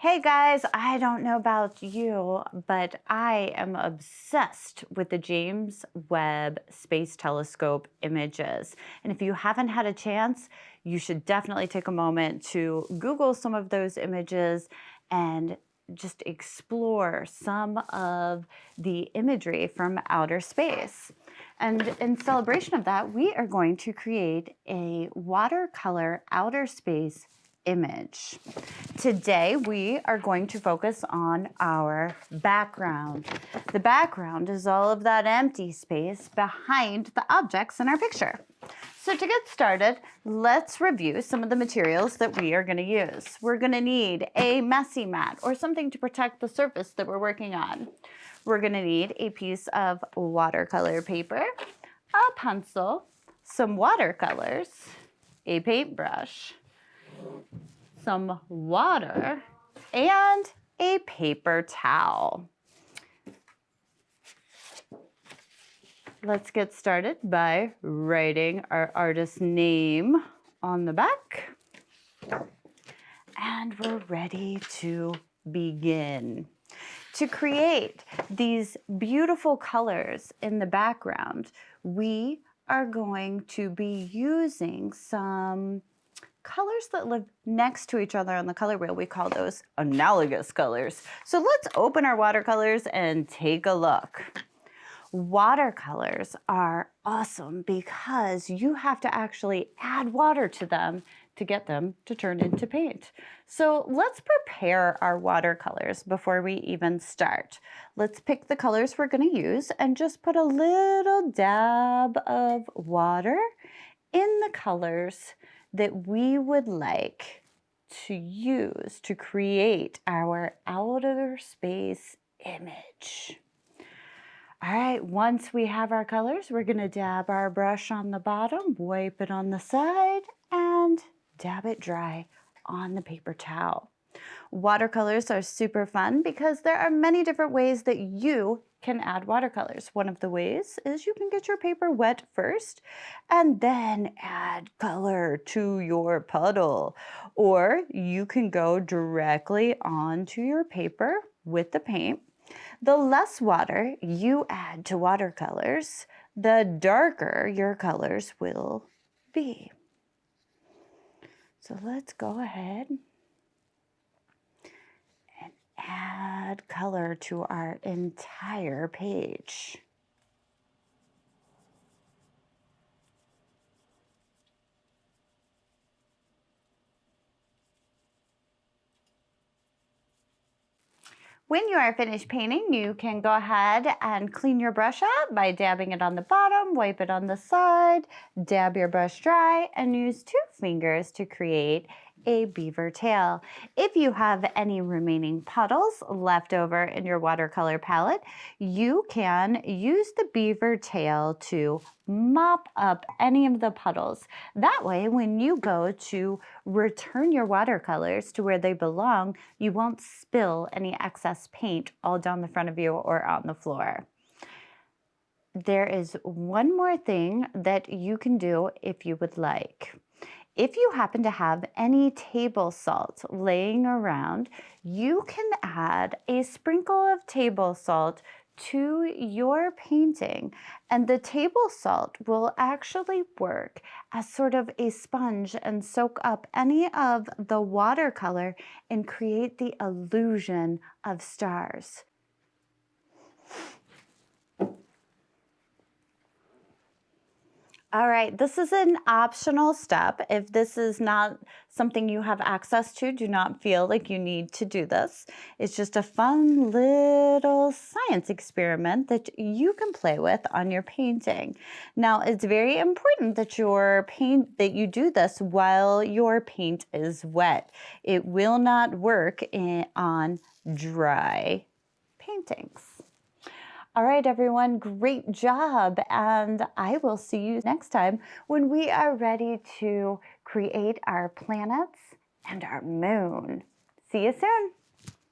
Hey guys, I don't know about you, but I am obsessed with the James Webb Space Telescope images. And if you haven't had a chance, you should definitely take a moment to Google some of those images and just explore some of the imagery from outer space. And in celebration of that, we are going to create a watercolor outer space image. Today, we are going to focus on our background. The background is all of that empty space behind the objects in our picture. So to get started, let's review some of the materials that we are going to use. We're going to need a messy mat or something to protect the surface that we're working on. We're going to need a piece of watercolor paper, a pencil, some watercolors, a paintbrush, some water, and a paper towel. Let's get started by writing our artist's name on the back. And we're ready to begin. To create these beautiful colors in the background, we are going to be using some colors that live next to each other on the color wheel. We call those analogous colors. So let's open our watercolors and take a look. Watercolors are awesome because you have to actually add water to them to get them to turn into paint. So let's prepare our watercolors before we even start. Let's pick the colors we're going to use and just put a little dab of water in the colors that we would like to use to create our outer space image. All right, once we have our colors, we're going to dab our brush on the bottom, wipe it on the side, and dab it dry on the paper towel. Watercolors are super fun because there are many different ways that you can add watercolors. One of the ways is you can get your paper wet first and then add color to your puddle. Or you can go directly onto your paper with the paint. The less water you add to watercolors, the darker your colors will be. So let's go ahead and add color to our entire page. When you are finished painting, you can go ahead and clean your brush up by dabbing it on the bottom, wipe it on the side, dab your brush dry, and use 2 fingers to create a beaver tail. If you have any remaining puddles left over in your watercolor palette, you can use the beaver tail to mop up any of the puddles. That way, when you go to return your watercolors to where they belong, you won't spill any excess paint all down the front of you or on the floor. There is one more thing that you can do if you would like. If you happen to have any table salt laying around, you can add a sprinkle of table salt to your painting, and the table salt will actually work as sort of a sponge and soak up any of the watercolor and create the illusion of stars. All right, this is an optional step. If this is not something you have access to, do not feel like you need to do this. It's just a fun little science experiment that you can play with on your painting. Now, it's very important that you do this while your paint is wet. It will not work on dry paintings. All right, everyone, great job. And I will see you next time when we are ready to create our planets and our moon. See you soon.